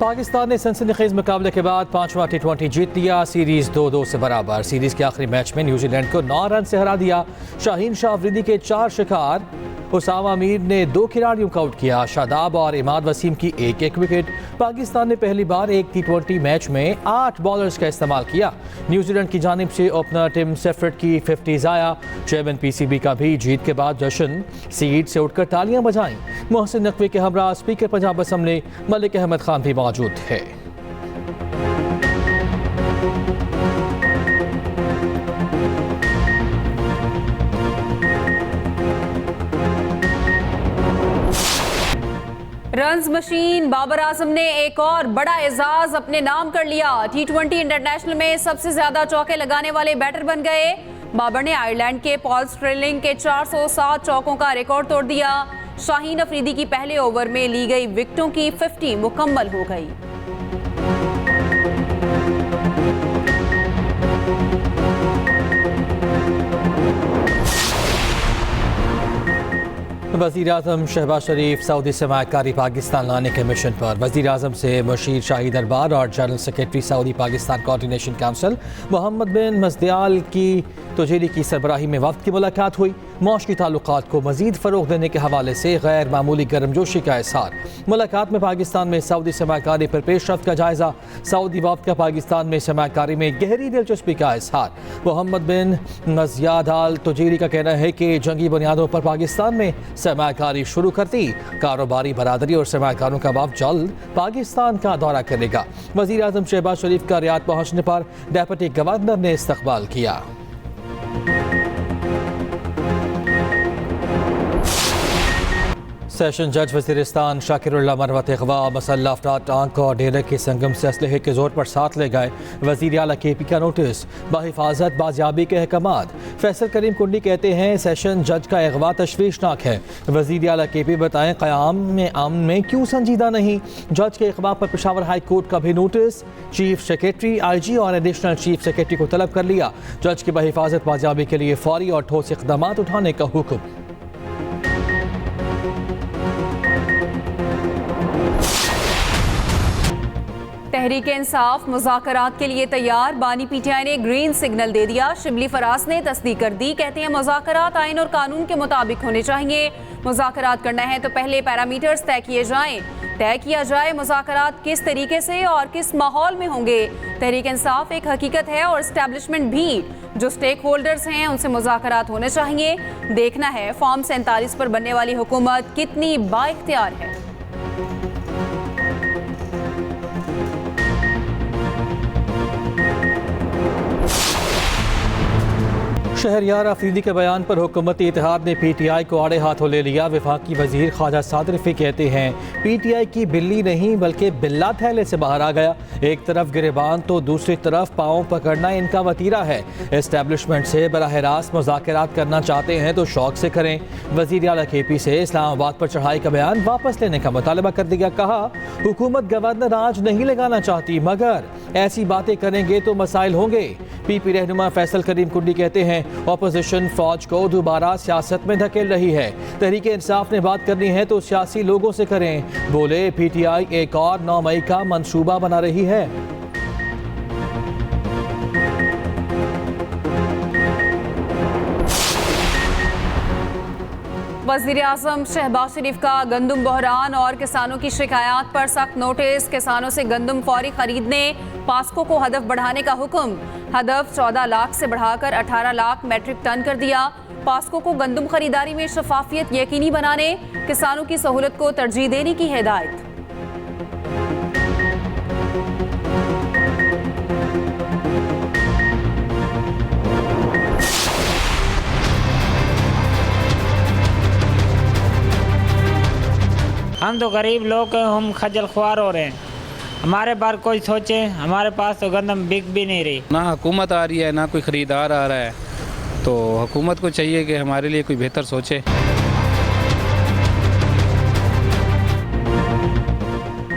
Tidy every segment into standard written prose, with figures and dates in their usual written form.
पाकिस्तान ने सनसनीखेज मुकाबले के बाद 5वां T20 जीत लिया। सीरीज 2-2 से बराबर। सीरीज के आखिरी मैच में न्यूजीलैंड को 9 रन से हरा दिया। शाहीन शाह अफरीदी के 4 शिकार, उसामा मीर ने 2 खिलाड़ियों को आउट किया। शादाब और इमाद वसीम की एक विकेट। पाकिस्तान ने पहली बार एक T20 मैच में 8 बॉलर्स का इस्तेमाल किया। न्यूजीलैंड की जानिब से ओपनर टिम सेफर्ट की 50 आया। चेयरमैन PCB का भी जीत के बाद जश्न, सीट से उठकर तालियां बजाईं। मोहसिन नकवी के हमरा स्पीकर पंजाब असम्बली मलिक अहमद खान भी मौजूद थे। रन्स मशीन बाबर आजम ने एक और बड़ा एजाज अपने नाम कर लिया। T20 इंटरनेशनल में सबसे ज्यादा चौके लगाने वाले बैटर बन गए। बाबर ने आयरलैंड के पॉल स्ट्रेलिंग के 407 चौकों का रिकॉर्ड तोड़ दिया। शाहीन अफरीदी की पहले ओवर में ली गई विकेटों की 50 मुकम्मल हो गई। वज़ीर आज़म शहबाज शरीफ सऊदी सरमायाकारी पाकिस्तान लाने के मिशन पर। वज़ीर आज़म से मशीर शाही दरबार और general secretary Saudi Pakistan coordination council Mohammed bin मज़दियाल की तुजीरी की सरबराही में वक्त की मुलाकात हुई। मौशी ताल्लुकात को मज़ीद फ़रोग़ देने के हवाले से गैर मामूली गर्मजोशी का इज़हार। मुलाकात में पाकिस्तान में सऊदी सरमायाकारी पर पेशरफ्त का जायज़ा। सऊदी वफ़द का पाकिस्तान में सरमायाकारी में गहरी दिलचस्पी का इज़हार। मोहम्मद बिन मज़दियाल तुजीरी का कहना है कि जंगी बुनियादों पर पाकिस्तान में सरमायाकारी शुरू करती। कारोबारी बरादरी और सरमायाकारों का वफ़द जल्द पाकिस्तान का दौरा करेगा। वज़ीर आज़म शहबाज शरीफ का रियाद पहुँचने पर डेप्यूटी गवर्नर ने इस्तकबाल किया। सेशन जज वज़ीरिस्तान शाकिरुल्लाह मरवत अगवा मसल्लह अफराद टांक और डेरे के संगम से असलहे के जोर पर साथ ले गए। वज़ीर आला KP का नोटिस, बाहिफाजत बाजियाबी के अहकामात। फैसल करीम कुंडी कहते हैं सेशन जज का अगवा तशवीशनाक है। वज़ीर आला KP बताएं क़याम में अमन में क्यों संजीदा नहीं। जज के अगवा पर पेशावर हाई कोर्ट का भी नोटिस। चीफ सेक्रेटरी IG और एडिशनल चीफ सेक्रेटरी को तलब कर लिया। जज की बाहिफाजत बाजियाबी के लिए फौरी और ठोस इक़दामात उठाने का हुक्म। तहरीक इंसाफ मुज़ाकरात के लिए तैयार। बानी PTI ने ग्रीन सिग्नल दे दिया। शिबली फराज ने तस्दीक कर दी। कहते हैं मुज़ाकरात आइन और कानून के मुताबिक होने चाहिए। मुज़ाकरात करना है तो पहले पैरामीटर्स तय किए जाएं। तय किया जाए मुज़ाकरात किस तरीके से और किस माहौल में होंगे। तहरीक इंसाफ एक हकीकत है और एस्टेब्लिशमेंट भी। जो स्टेक होल्डर्स हैं उनसे मुज़ाकरात होने चाहिए। देखना है फॉर्म 47 पर बनने वाली हुकूमत कितनी बाइख्तियार है। शहरयार अफरीदी के बयान पर हुकूमती इत्तेहाद ने PTI को आड़े हाथों ले लिया। वफाकी वजीर ख्वाजा साद रफ़ी कहते हैं PTI की बिल्ली नहीं बल्कि बिल्ला थैले से बाहर आ गया। एक तरफ गिरबान तो दूसरी तरफ पाँव पकड़ना इनका वतीरा है। एस्टेब्लिशमेंट से बराह रास्त मुज़ाकरात करना चाहते हैं तो शौक से करें। वज़ीर आला KP से इस्लामाबाद पर चढ़ाई का बयान वापस लेने का मुतालबा कर दिया। कहा हुकूमत गवर्नर आज नहीं लगाना चाहती मगर ऐसी बातें करेंगे तो मसाइल होंगे। PP रहनुमा फैसल करीम कुंडी कहते हैं ऑपोजिशन फौज को दोबारा सियासत में धकेल रही है। तहरीक इंसाफ ने बात करनी है तो सियासी लोगों से करें। बोले PTI एक और 9 मई का मंसूबा बना रही है। वज़ीर आज़म शहबाज शरीफ का गंदम बहरान और किसानों की शिकायत पर सख्त नोटिस। किसानों से गंदम फौरी खरीदने, पास्को को हदफ बढ़ाने का हुक्म। हदफ 14 लाख से बढ़ाकर 18 लाख मैट्रिक टन कर दिया। पास्को को गंदम खरीदारी में शफाफियत यकीनी बनाने, किसानों की सहूलत को तरजीह देने की हिदायत। हम तो गरीब लोग हम खजल ख्वार हो रहे हैं। हमारे बार कोई सोचे, हमारे पास तो गंदम बिक भी नहीं रही। ना हुकूमत आ रही है ना कोई ख़रीदार आ रहा है, तो हुकूमत को चाहिए कि हमारे लिए कोई बेहतर सोचे।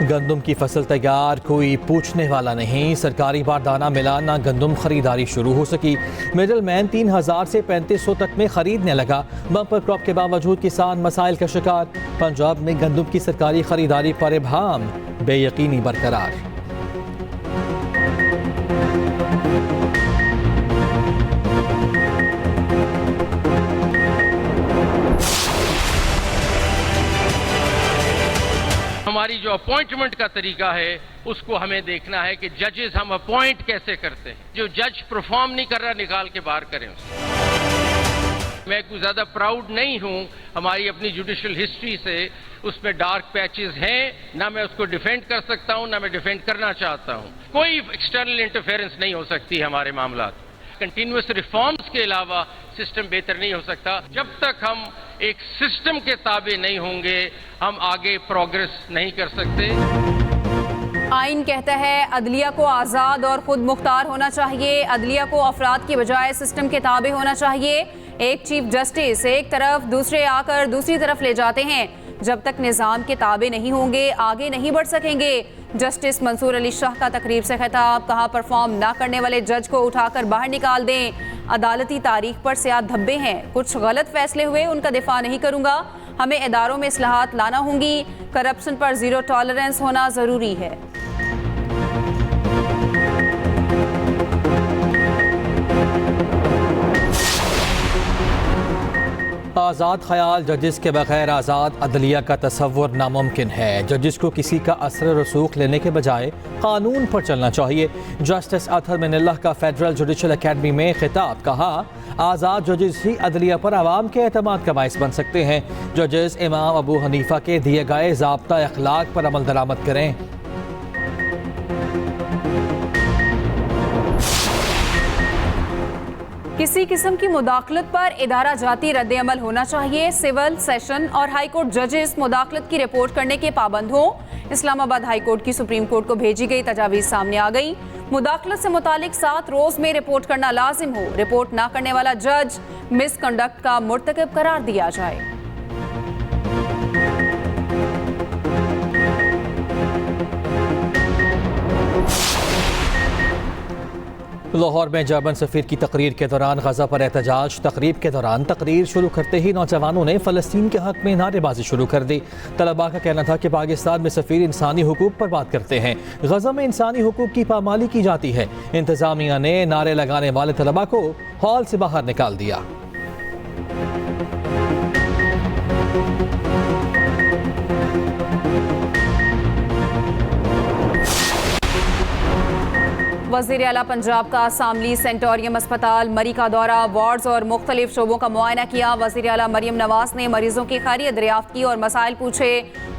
गंदम की फसल तैयार, कोई पूछने वाला नहीं। सरकारी बारदाना मिला ना, गंदम खरीदारी शुरू हो सकी। मिडल मैन 3000 से 3500 तक में खरीदने लगा। बम्पर क्रॉप के बावजूद किसान मसाइल का शिकार। पंजाब में गंदम की सरकारी खरीदारी पर इबहम, बेयकीनी बरकरार। हमारी जो अपॉइंटमेंट का तरीका है उसको हमें देखना है कि जजेस हम अपॉइंट कैसे करते हैं। जो जज परफॉर्म नहीं कर रहा निकाल के बाहर करें उसको। मैं कुछ ज़्यादा प्राउड नहीं हूं हमारी अपनी जुडिशियल हिस्ट्री से, उसमें डार्क पैचेस हैं, ना मैं उसको डिफेंड कर सकता हूं ना मैं डिफेंड करना चाहता हूं। कोई एक्सटर्नल इंटरफेरेंस नहीं हो सकती हमारे मामला। कंटिन्यूस रिफॉर्म्स के अलावा सिस्टम बेहतर नहीं हो सकता। जब तक हम एक सिस्टम के ताबे नहीं होंगे हम आगे प्रोग्रेस नहीं कर सकते। आइन कहता है अदलिया को आज़ाद और खुद मुख्तार होना चाहिए। अदलिया को अफराद की बजाय सिस्टम के ताबे होना चाहिए। एक चीफ जस्टिस एक तरफ, दूसरे आकर दूसरी तरफ ले जाते हैं। जब तक निज़ाम के ताबे नहीं होंगे आगे नहीं बढ़ सकेंगे। जस्टिस मंसूर अली शाह का तकरीब से खिताब, कहा परफॉर्म ना करने वाले जज को उठाकर बाहर निकाल दें। अदालती तारीख पर सियाह धब्बे हैं, कुछ गलत फैसले हुए उनका दिफा नहीं करूंगा। हमें इदारों में इस्लाहात लाना होंगी। करप्शन पर जीरो टॉलरेंस होना जरूरी है। आज़ाद ख्याल, जजिस के बगैर आज़ाद अदलिया का तसव्वुर नामुमकिन है। जजिस को किसी का असर रसूख लेने के बजाय कानून पर चलना चाहिए। जस्टिस अतहर मिनल्लाह का फेडरल जुडिशल अकेडमी में खिताब, कहा आज़ाद जजिस ही अदलिया पर आवाम के एतमाद का बाइस बन सकते हैं। जजिस इमाम अबू हनीफा के दिए गए ज़ाब्ता अखलाक पर अमल दरामद करें। किसी किस्म की मुदाखलत पर इदारा जाती रद्द-ए-अमल होना चाहिए। सिविल, सेशन और हाई कोर्ट जजेस मुदाखलत की रिपोर्ट करने के पाबंद हों। इस्लामाबाद हाई कोर्ट की सुप्रीम कोर्ट को भेजी गई तजावीज़ सामने आ गई। मुदाखलत से मुतालिक 7 रोज में रिपोर्ट करना लाजिम हो। रिपोर्ट ना करने वाला जज मिसकंडक्ट का मुर्तकिब करार दिया जाए। लाहौर में जर्मन सफीर की तकरीर के दौरान गजा पर एहतजाज। तकरीब के दौरान तकरीर शुरू करते ही नौजवानों ने फ़लस्तीन के हक में नारेबाजी शुरू कर दी। तलबा का कहना था कि पाकिस्तान में सफीर इंसानी हुकूक पर बात करते हैं, गजा में इंसानी हुकूक की पामाली की जाती है। इंतजामिया ने नारे लगाने वाले तलबा को हॉल से बाहर निकाल दिया। वज़ीर आला पंजाब का शामली सेंटोरियम अस्पताल मरी का दौरा, वार्ड्स और मुख्तलिफ शोबों का मुआयना किया। वज़ीर आला मरियम नवाज ने मरीजों की खैरियत दरियाफ्त की और मसाइल पूछे।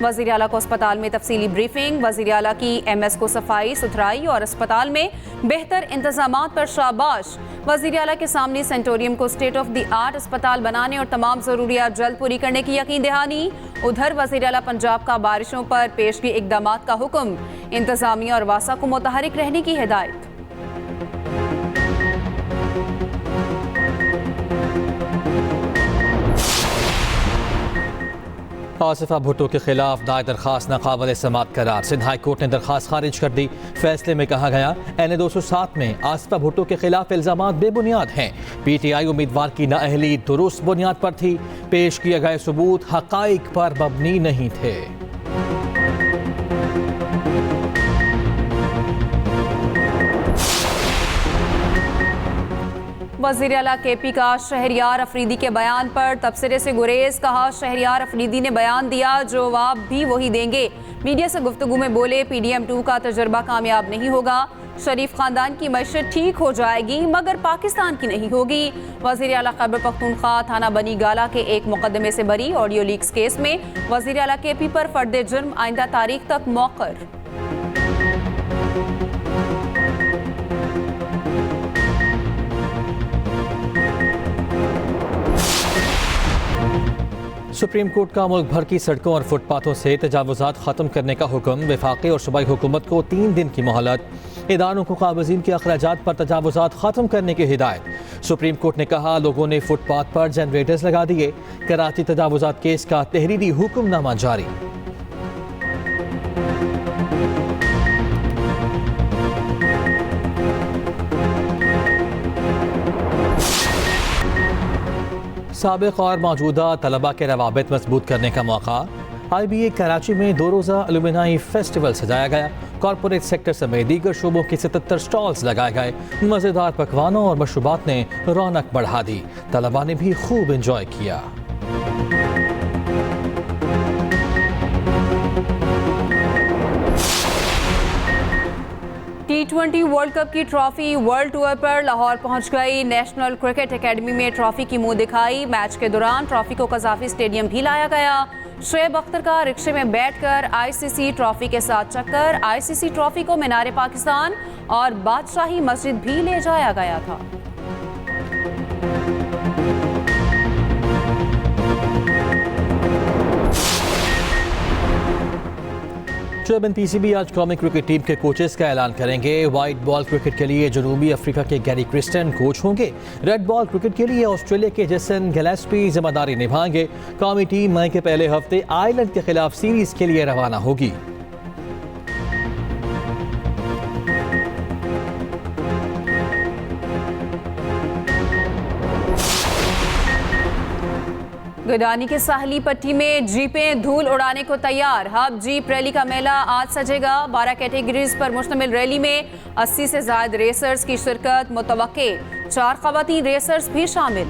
वज़ीर आला को अस्पताल में तफसीली ब्रीफिंग। वज़ीर आला की MS को सफाई सुथराई और अस्पताल में बेहतर इंतजामात पर शाबाश। वज़ीर आला के सामने सेंटोरियम को स्टेट ऑफ द आर्ट अस्पताल बनाने और तमाम ज़रूरियात जल्द पूरी करने की यकीन दहानी। उधर वज़ीर आला पंजाब का बारिशों पर पेशगी इक़दामात का हुक्म, इंतजामिया और वासा को मुतहरिक रहने की हिदायत। आसिफा भुट्टो के खिलाफ दायर दरखास्त नाकाबिल समाअत करार। सिंध हाई कोर्ट ने दरखास्त खारिज कर दी। फैसले में कहा गया NA 207 में आसिफा भुट्टो के खिलाफ इल्जामात बेबुनियाद हैं। PTI उम्मीदवार की नाअहली दुरुस्त बुनियाद पर थी। पेश किए गए सबूत हकाइक पर मबनी नहीं थे। वज़ीर आला KP का शहरयार अफरीदी के बयान पर तबसरे से गुरेज। कहा शहरयार अफरीदी ने बयान दिया, जवाब भी वही देंगे। मीडिया से गुफ्तगू में बोले PDM2 का तजर्बा कामयाब नहीं होगा। शरीफ खानदान की मैशत ठीक हो जाएगी मगर पाकिस्तान की नहीं होगी। वज़ीर आला खैबर पख्तूनख्वा थाना बनी गाला के एक मुकदमे से बरी। ऑडियो लीक्स केस में वज़ीर आला KP पर फर्द जुर्म आइंदा तारीख तक मौक़र। सुप्रीम कोर्ट का मुल्क भर की सड़कों और फुटपाथों से तजावुज़ात ख़त्म करने का हुक्म। वफाकी और सूबाई हुकूमत को 3 दिन की मोहलत। इदारों को काबज़ीन के अखराजात पर तजावुज़ात ख़त्म करने की हिदायत। सुप्रीम कोर्ट ने कहा लोगों ने फुटपाथ पर जनरेटर्स लगा दिए। कराची तजावुज़ात केस का तहरीरी हुक्मनामा जारी। साबिक और मौजूदा तलबा के रवाबित मजबूत करने का मौका। IBA कराची में 2 रोज़ा अलुमिनाई फेस्टिवल सजाया गया। कॉरपोरेट सेक्टर समेत दीगर शोबों के 77 स्टॉल्स लगाए गए। मज़ेदार पकवानों और मशरूबात ने रौनक बढ़ा दी। तलबा ने भी खूब इंजॉय किया। T20 वर्ल्ड कप की ट्रॉफी वर्ल्ड टूर पर लाहौर पहुंच गई। नेशनल क्रिकेट एकेडमी में ट्रॉफी की मुंह दिखाई। मैच के दौरान ट्रॉफी को कज़ाफी स्टेडियम भी लाया गया। शुएब अख्तर का रिक्शे में बैठकर ICC ट्रॉफी के साथ चक्कर। ICC ट्रॉफी को मीनार पाकिस्तान और बादशाही मस्जिद भी ले जाया गया था। चेयरमैन PCB आज कौमी क्रिकेट टीम के कोचेस का ऐलान करेंगे। वाइट बॉल क्रिकेट के लिए जनूबी अफ्रीका के गैरी क्रिस्टन कोच होंगे। रेड बॉल क्रिकेट के लिए ऑस्ट्रेलिया के जेसन गिलेस्पी जिम्मेदारी निभाएंगे। कौमी टीम मई के पहले हफ्ते आयरलैंड के खिलाफ सीरीज के लिए रवाना होगी। गिडानी के साहली पट्टी में जीपें धूल उड़ाने को तैयार। हब जीप रैली का मेला आज सजेगा। 12 कैटेगरीज पर मुश्तमिल रैली में 80 से ज्यादा रेसर्स की शिरकत मुतवक्के। 4 ख़वातीन रेसर्स भी शामिल।